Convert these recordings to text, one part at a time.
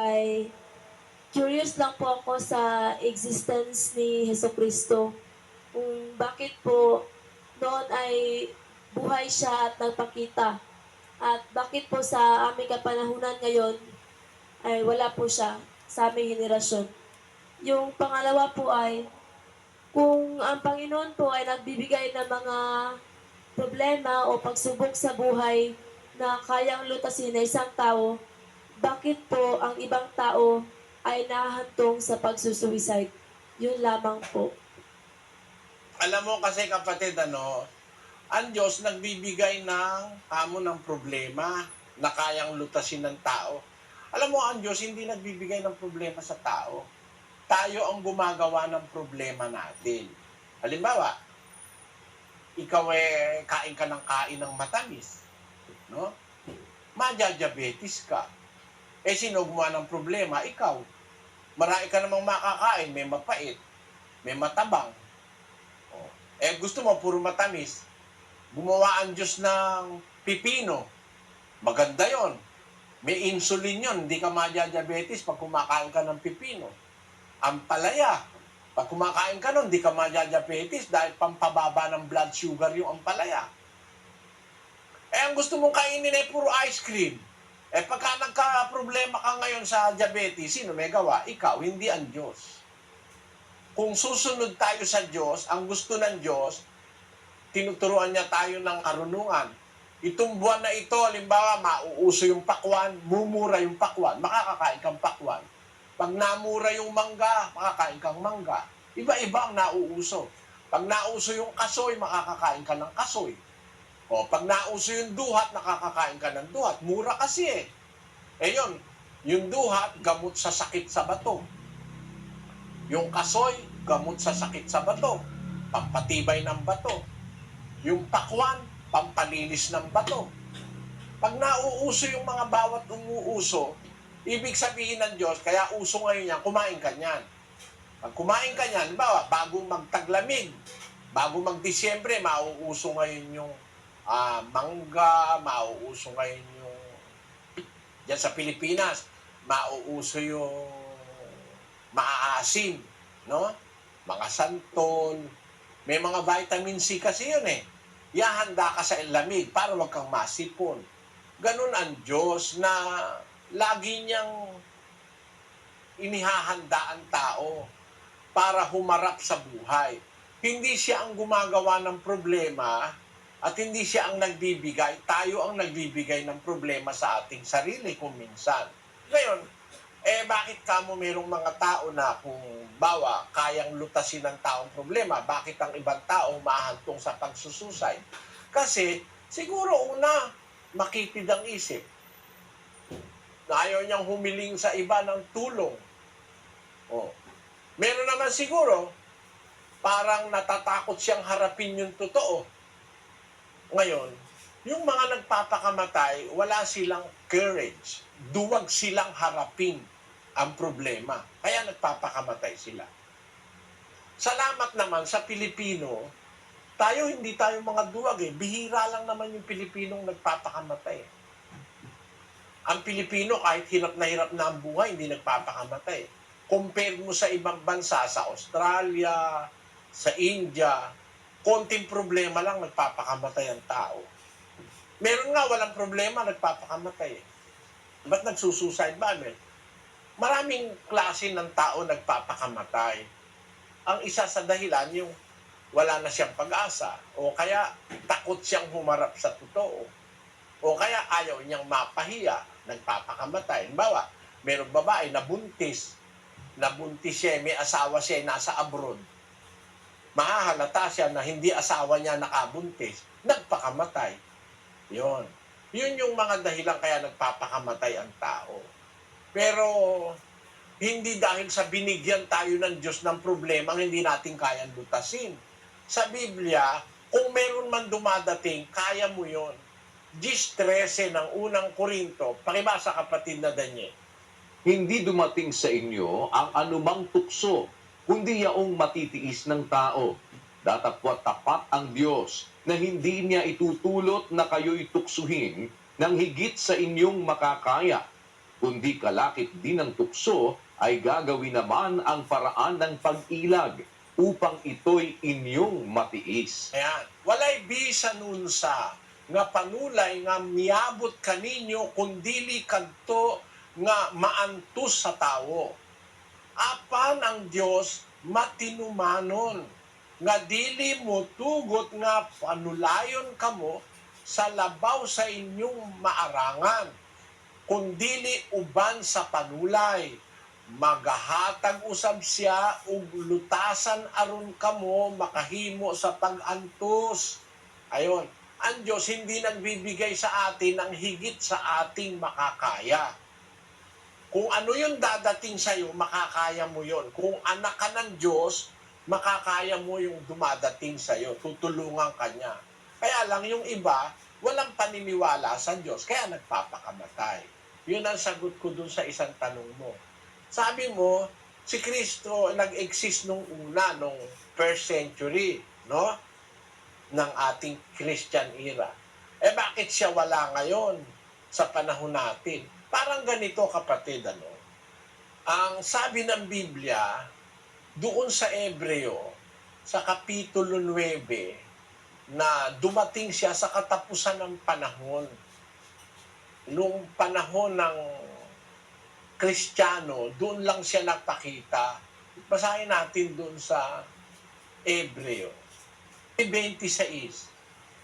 ay curious lang po ako sa existence ni Jesucristo. Kung bakit po noon ay buhay siya at nagpakita. At bakit po sa aming kapanahunan ngayon ay wala po siya sa aming henerasyon. Yung pangalawa po ay kung ang Panginoon po ay nagbibigay ng mga problema o pagsubok sa buhay na kayang lutasin ng isang tao, bakit po ang ibang tao ay nahahantong sa pagsusuicide? Yun lamang po. Alam mo kasi kapatid, ang Diyos nagbibigay ng hamon ng problema na kayang lutasin ng tao. Alam mo, ang Diyos hindi nagbibigay ng problema sa tao. Tayo ang gumagawa ng problema natin. Halimbawa, ikaw kain ka ng matamis, no? Madya-diabetes ka. Sino gumawa ng problema? Ikaw. Marami ka namang makakain, may mapait, may matabang. Gusto mo puro matamis. Gumawa ang Diyos ng pipino. Maganda yon. May insulin yon. Hindi ka madya-diabetes pag kumakain ka ng pipino. Ampalaya. Pag kumakain ka nun, hindi ka madya-diabetes dahil pampababa ng blood sugar yung ampalaya. Ang gusto mong kainin ay puro ice cream. Pagka nagka-problema ka ngayon sa diabetes, sino may gawa? Ikaw, hindi ang Diyos. Kung susunod tayo sa Diyos, ang gusto ng Diyos, tinuturuan niya tayo ng karunungan. Itong buwan na ito, halimbawa, mauuso yung pakwan, mumura yung pakwan, makakakain kang pakwan. Pag namura yung mangga, makakain kang mangga. Iba-iba ang nauuso. Pag nauso yung kasoy, makakakain ka ng kasoy. Pag nauso yung duhat, nakakakain ka ng duhat. Mura kasi yun, yung duhat, gamot sa sakit sa bato. Yung kasoy, gamot sa sakit sa bato. Pampatibay ng bato. Yung pakwan, pampalinis ng bato. Pag nauuso yung mga bawat umuuso, ibig sabihin ng Diyos, kaya uso ngayon yan, kumain ka niyan. Pag kumain ka niyan, bago magtaglamig, bago mag-Disyembre, mauuso ngayon yung mangga, mauuso ngayon yung, dyan sa Pilipinas, mauuso yung maaasim, no? Mga santol, may mga vitamin C kasi yun Ihahanda ka sa lamig para wag kang masipon. Ganun ang Diyos na lagi niyang inihahanda ang tao para humarap sa buhay. Hindi siya ang gumagawa ng problema at hindi siya ang nagbibigay. Tayo ang nagbibigay ng problema sa ating sarili kung minsan. Ngayon, bakit kamo merong mga tao na kung bawa, kayang lutasin ng taong problema, bakit ang ibang tao mahantong sa pagsusuicide? Kasi, siguro una, makitid ang isip. Ayaw niyang humiling sa iba ng tulong. Meron naman siguro, parang natatakot siyang harapin yung totoo. Ngayon, yung mga nagpapakamatay, wala silang courage. Duwag silang harapin ang problema. Kaya nagpapakamatay sila. Salamat naman sa Pilipino, hindi tayo mga duwag Bihira lang naman yung Pilipinong nagpapakamatay. Ang Pilipino, kahit hirap na ang buhay, hindi nagpapakamatay. Compare mo sa ibang bansa, sa Australia, sa India, konting problema lang, nagpapakamatay ang tao. Meron nga, walang problema, nagpapakamatay Ba't nagsusuicide ba? Maraming klase ng tao nagpapakamatay. Ang isa sa dahilan, yung wala na siyang pag-asa, o kaya takot siyang humarap sa totoo, o kaya ayaw niyang mapahiya, nagpapakamatay. Halimbawa, merong babae nabuntis siya, may asawa siya, nasa abroad. Mahahalata siya na hindi asawa niya nakabuntis, nagpakamatay. Yun yung mga dahilan kaya nagpapakamatay ang tao. Pero, hindi dahil sa binigyan tayo ng Diyos ng problema hindi natin kayang lutasin. Sa Biblia, kung meron man dumadating, kaya mo yon. 13 ng unang Korinto, pakibasa kapatid na Daniel. Hindi dumating sa inyo ang anumang tukso, kundi yaong matitiis ng tao. Datapwat tapat ang Diyos na hindi niya itutulot na kayo'y tuksuhin ng higit sa inyong makakaya. kundi kalakip din ng tukso ay gagawin naman ang paraan ng pag-ilag upang ito'y inyong matiis. Ayan. Walay bisa nun sa nga panulay nga miabot kaninyo kundili kadto nga maantus sa tawo. Apan ang Dios matinumanon nga dili mo tugot nga panulayon kamo sa labaw sa inyong maarangan, kundili uban sa panulay. Magahatag usab siya ug lutasan aron kamo makahimo sa pag-antos. Ayon, ang Diyos hindi nagbibigay sa atin ng higit sa ating makakaya. Kung ano yung dadating sa iyo, makakaya mo yon. Kung anak ka ng Diyos, makakaya mo yung dumadating sa iyo. Tutulungan ka niya. Kaya lang yung iba, walang paniniwala sa Diyos, kaya nagpapakamatay. Yun ang sagot ko dun sa isang tanong mo. Sabi mo, si Kristo nag-exist nung una, nung first century, no? Ng ating Christian era. Eh bakit siya wala ngayon sa panahon natin? Parang ganito, kapatid, ano? Ang sabi ng Biblia, doon sa Ebreo, sa Kapitulo 9, na dumating siya sa katapusan ng panahon. Nung panahon ng Kristiyano, doon lang siya nagpakita. Basahin natin doon sa Ebreo 26.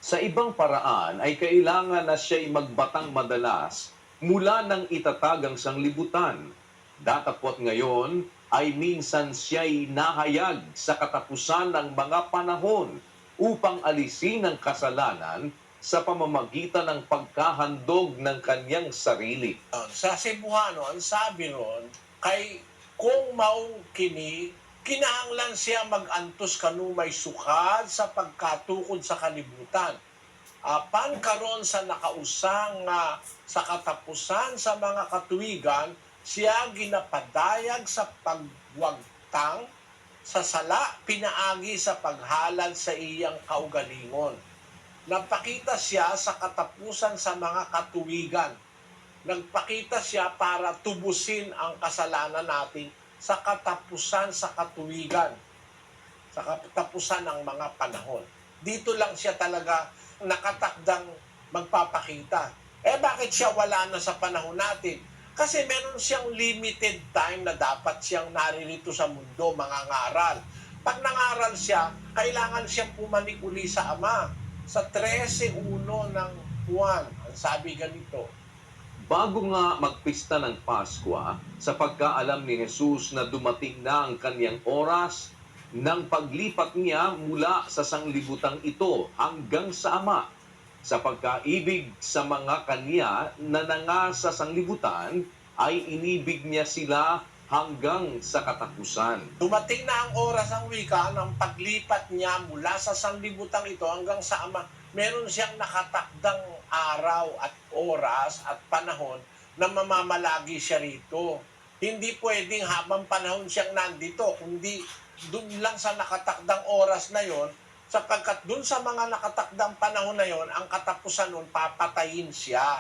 Sa ibang paraan ay kailangan na siya'y magbatang madalas mula ng itatagang sanglibutan. Datapwat ngayon ay minsan siya'y nahayag sa katapusan ng mga panahon upang alisin ang kasalanan sa pamamagitan ng pagkahandog ng kanyang sarili. Sa Cebuano, ang sabi ron, kay kung maong kini, kinahanglan siya mag-antos kanu may sukad sa pagkatukod sa kalibutan. Apan karon sa nakausang sa katapusan sa mga katuigan, siya ginapadayag sa pagwagtang, sa sala pinaagi sa paghalad sa iyang kaugalingon. Nagpakita siya sa katapusan sa mga katuwigan. Nagpakita siya para tubusin ang kasalanan natin sa katapusan sa katuwigan. Sa katapusan ng mga panahon. Dito lang siya talaga nakatakdang magpapakita. Eh bakit siya wala na sa panahon natin? Kasi meron siyang limited time na dapat siyang naririto sa mundo, mangangaral. Pag nangaral siya, kailangan siyang pumanik uli sa Ama. Sa 13:1 ng Juan, ang sabi ganito, Bago nga magpista ng Pasko, sa pagkaalam ni Jesus na dumating na ang kanyang oras, nang paglipat niya mula sa sanglibutang ito hanggang sa Ama, sa pagkaibig sa mga kanya na nanga sa sanglibutan, ay inibig niya sila hanggang sa katapusan. dumating na ang oras ng wika ng paglipat niya mula sa sanglibutang ito hanggang sa Ama. Meron siyang nakatakdang araw at oras at panahon na mamamalagi siya rito. Hindi pwedeng habang panahon siyang nandito, kundi doon lang sa nakatakdang oras na yon, sapagkat doon sa mga nakatakdang panahon na yon, ang katapusan nun, papatayin siya.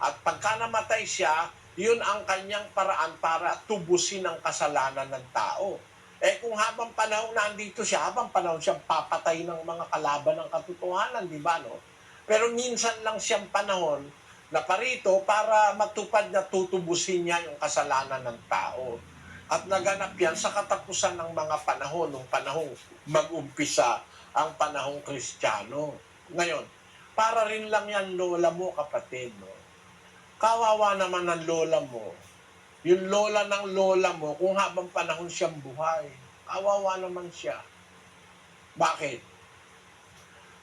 At pagka namatay siya, yun ang kanyang paraan para tubusin ang kasalanan ng tao. Eh kung habang panahon nandito siya, habang panahon siyang papatay ng mga kalaban ng katotohanan, di ba, no? Pero minsan lang siyang panahon na parito para matupad na tutubusin niya yung kasalanan ng tao. At naganap yan sa katapusan ng mga panahon, nung panahong mag-umpisa ang panahong Kristiyano. Ngayon, para rin lang yan lola mo, kapatid, no? Kawawa naman ang lola mo. Yung lola ng lola mo, kung habang panahon siyang buhay, kawawa naman siya. Bakit?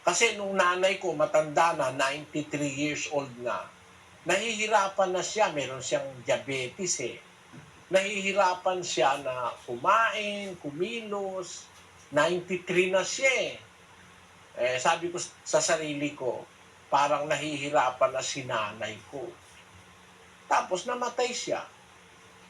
Kasi nung nanay ko, matanda na, 93 years old na, nahihirapan na siya, meron siyang diabetes eh. Nahihirapan siya na kumain, kumilos, 93 na siya eh. Sabi ko sa sarili ko, parang nahihirapan na si nanay ko. Tapos namatay siya.